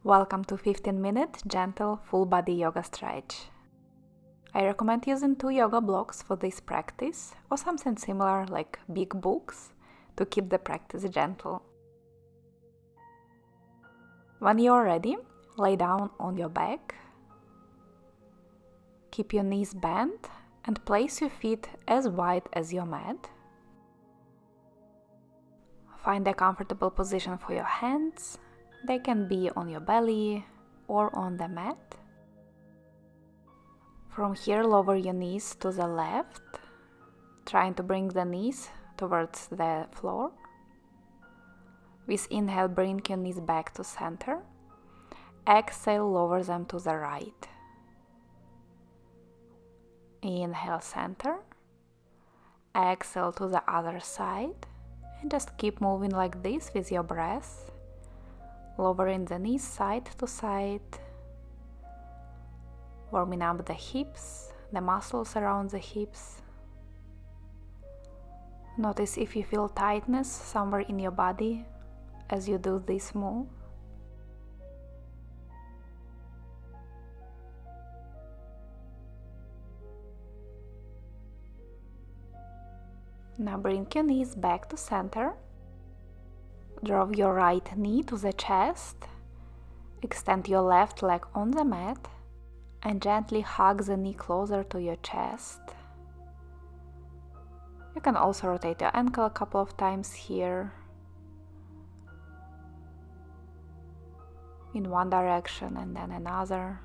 Welcome to 15-minute gentle full body yoga stretch. I recommend using 2 yoga blocks for this practice or something similar like big books to keep the practice gentle. When you are ready, lay down on your back. Keep your knees bent and place your feet as wide as your mat. Find a comfortable position for your hands. They can be on your belly or on the mat. From here, lower your knees to the left, trying to bring the knees towards the floor. With inhale, bring your knees back to center. Exhale, lower them to the right. Inhale, center. Exhale to the other side. And just keep moving like this with your breath. Lowering the knees side to side, warming up the hips, the muscles around the hips. Notice if you feel tightness somewhere in your body as you do this move. Now bring your knees back to center. Draw your right knee to the chest, extend your left leg on the mat, and gently hug the knee closer to your chest. You can also rotate your ankle a couple of times here, in one direction and then another.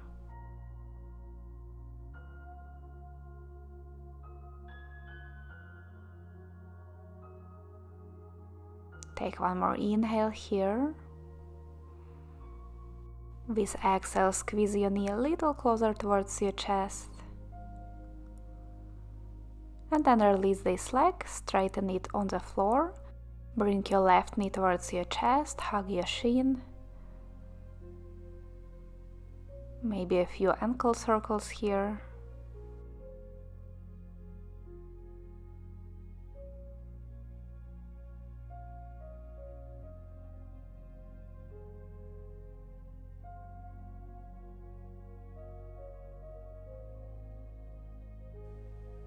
Take one more inhale here. With exhale, squeeze your knee a little closer towards your chest. And then release this leg, straighten it on the floor. Bring your left knee towards your chest, hug your shin. Maybe a few ankle circles here.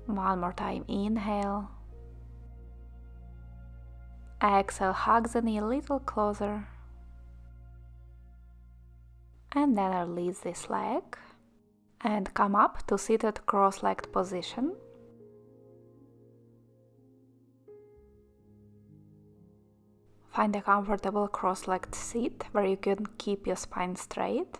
One more time, inhale. Exhale, hug the knee a little closer. And then release this leg. And come up to seated cross-legged position. Find a comfortable cross-legged seat where you can keep your spine straight.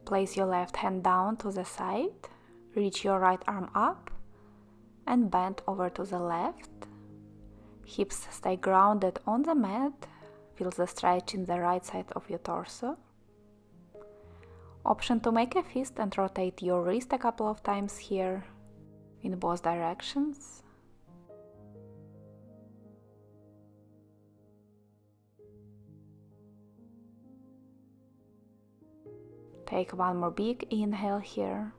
Place your left hand down to the side, reach your right arm up and bend over to the left. Hips stay grounded on the mat, feel the stretch in the right side of your torso. Option to make a fist and rotate your wrist a couple of times here in both directions. Take one more big inhale here.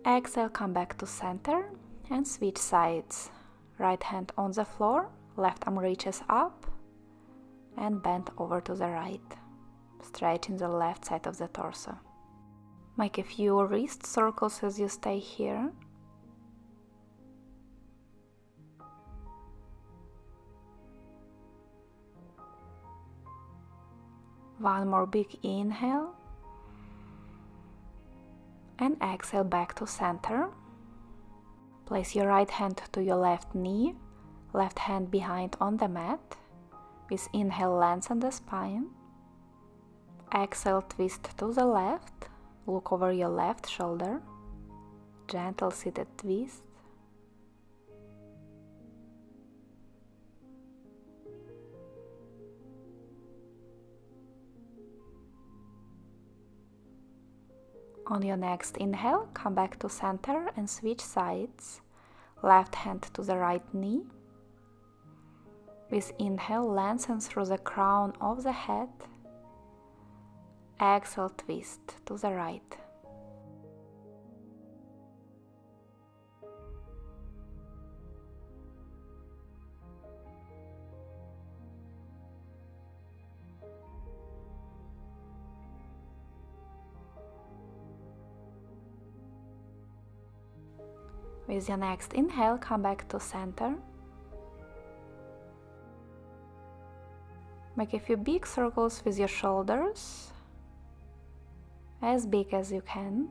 Exhale, come back to center and switch sides. Right hand on the floor, left arm reaches up and bend over to the right, stretching the left side of the torso. Make a few wrist circles as you stay here. One more big inhale and exhale back to center. Place your right hand to your left knee, left hand behind on the mat. With inhale, lengthen the spine. Exhale, twist to the left, look over your left shoulder. Gentle seated twist. On your next inhale, come back to center and switch sides. Left hand to the right knee. With inhale, lengthen through the crown of the head. Exhale, twist to the right. With your next inhale, come back to center. Make a few big circles with your shoulders, as big as you can.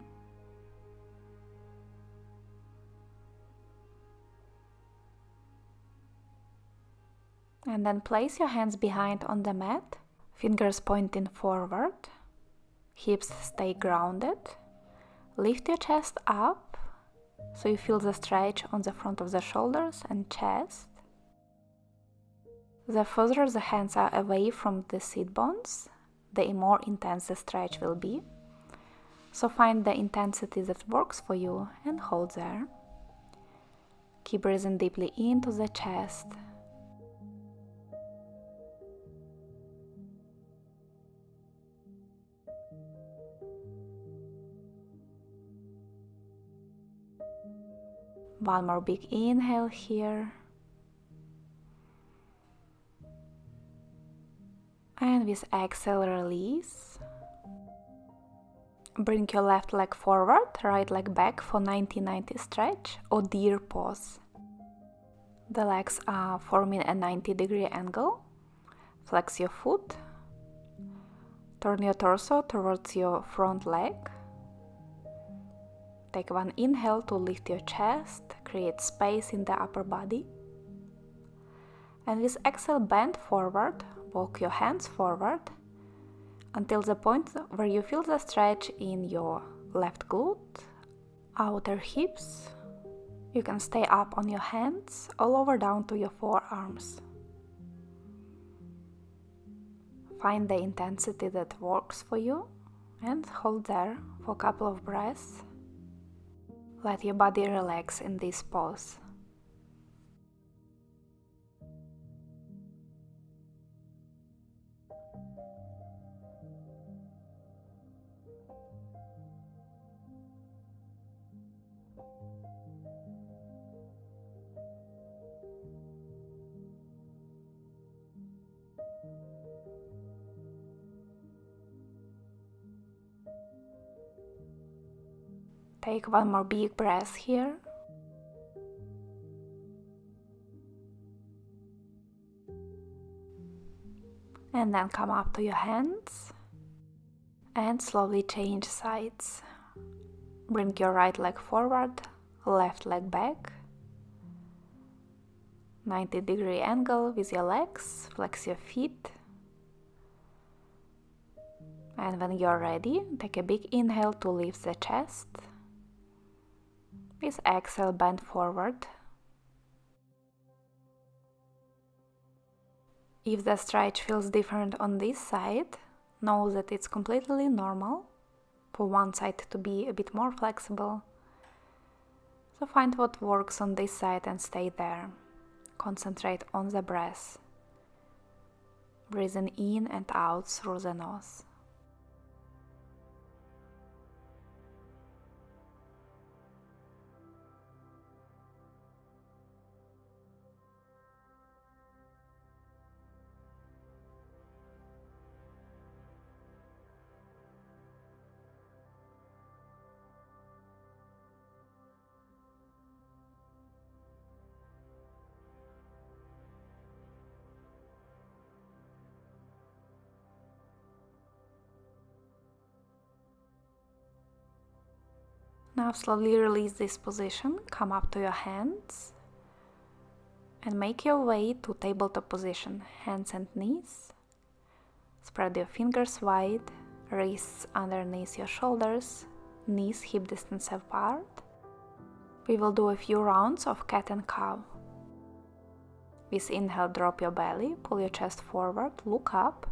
And then place your hands behind on the mat, fingers pointing forward, hips stay grounded. Lift your chest up so you feel the stretch on the front of the shoulders and chest. The further the hands are away from the sit bones, the more intense the stretch will be. So find the intensity that works for you and hold there. Keep breathing deeply into the chest. One more big inhale here. And with exhale, release. Bring your left leg forward, right leg back for 90-90 stretch or deer pose. The legs are forming a 90-degree angle. Flex your foot. Turn your torso towards your front leg. Take one inhale to lift your chest, create space in the upper body. And with exhale, bend forward, walk your hands forward until the point where you feel the stretch in your left glute, outer hips. You can stay up on your hands or lower down to your forearms. Find the intensity that works for you and hold there for a couple of breaths. Let your body relax in this pose. Take one more big breath here. And then come up to your hands and slowly change sides. Bring your right leg forward, left leg back. 90-degree angle with your legs, flex your feet. And when you're ready, take a big inhale to lift the chest. With exhale, bend forward. If the stretch feels different on this side, know that it's completely normal for one side to be a bit more flexible. So find what works on this side and stay there. Concentrate on the breath. Breathing in and out through the nose. Now slowly release this position, come up to your hands and make your way to tabletop position, hands and knees. Spread your fingers wide, wrists underneath your shoulders, knees hip distance apart. We will do a few rounds of cat and cow. With inhale, drop your belly, pull your chest forward, look up.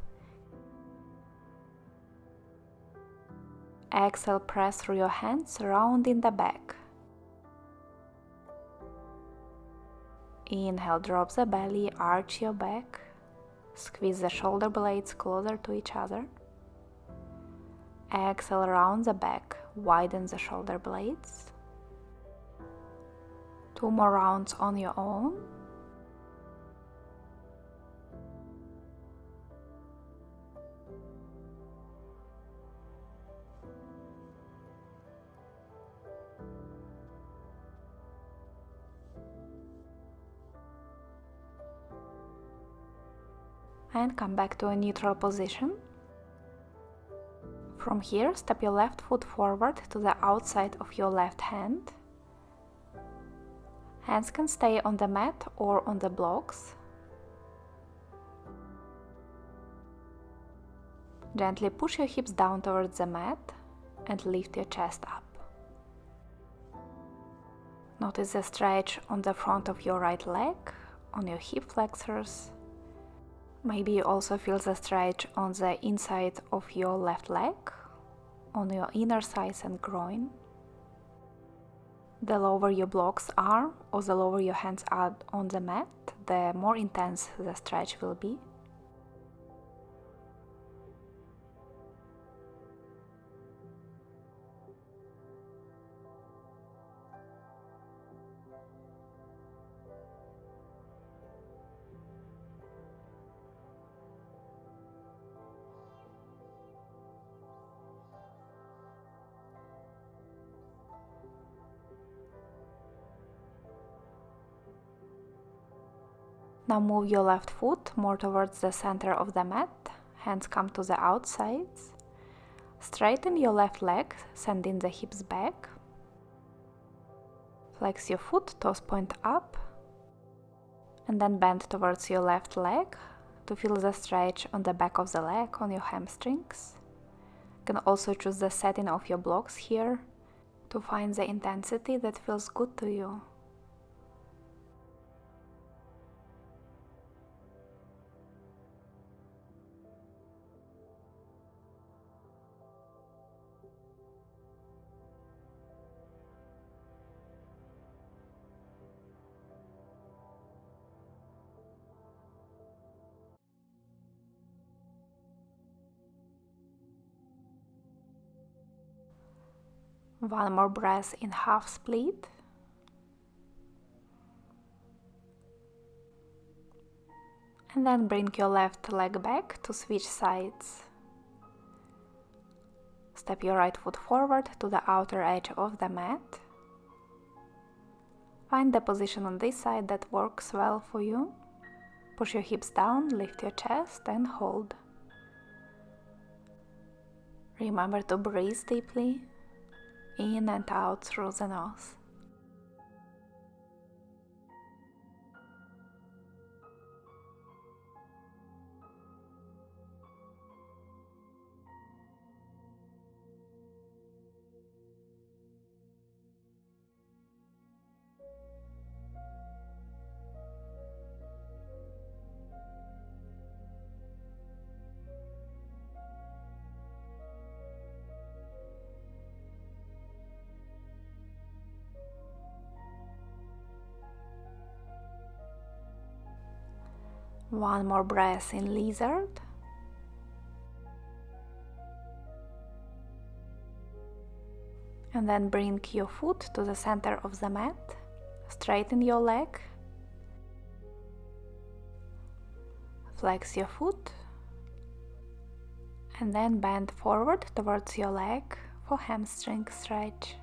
Exhale, press through your hands, round in the back. Inhale, drop the belly, arch your back. Squeeze the shoulder blades closer to each other. Exhale, round the back, widen the shoulder blades. 2 more rounds on your own. and come back to a neutral position. From here, step your left foot forward to the outside of your left hand. Hands can stay on the mat or on the blocks. Gently push your hips down towards the mat and lift your chest up. Notice the stretch on the front of your right leg, on your hip flexors. Maybe you also feel the stretch on the inside of your left leg, on your inner thighs and groin. The lower your blocks are, or the lower your hands are on the mat, the more intense the stretch will be. Now move your left foot more towards the center of the mat, hands come to the outsides. Straighten your left leg, sending the hips back. Flex your foot, toes point up, and then bend towards your left leg to feel the stretch on the back of the leg, on your hamstrings. You can also choose the setting of your blocks here to find the intensity that feels good to you. One more breath in half split. And then bring your left leg back to switch sides. Step your right foot forward to the outer edge of the mat. Find the position on this side that works well for you. Push your hips down, lift your chest and hold. Remember to breathe deeply, in and out through the nose. One more breath in lizard. And then bring your foot to the center of the mat. Straighten your leg. Flex your foot. And then bend forward towards your leg for hamstring stretch.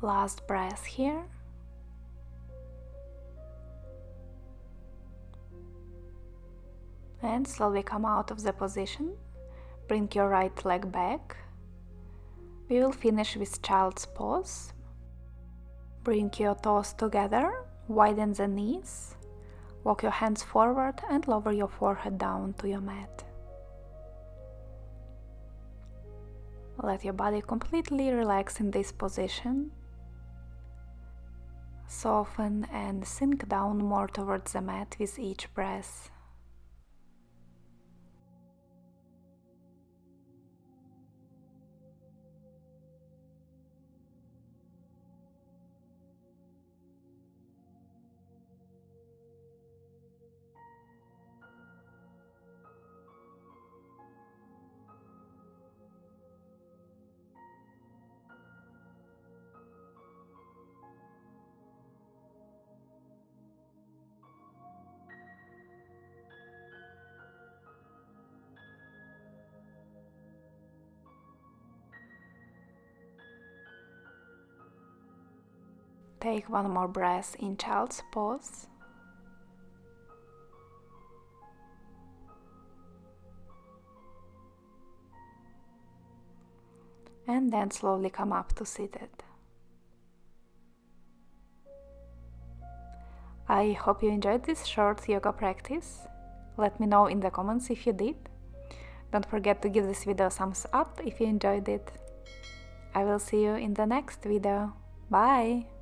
Last breath here. And slowly come out of the position. Bring your right leg back. We will finish with child's pose. Bring your toes together, widen the knees. Walk your hands forward and lower your forehead down to your mat. Let your body completely relax in this position. Soften and sink down more towards the mat with each breath. Take one more breath in child's pose. And then slowly come up to seated. I hope you enjoyed this short yoga practice. Let me know in the comments if you did. Don't forget to give this video a thumbs up if you enjoyed it. I will see you in the next video. Bye!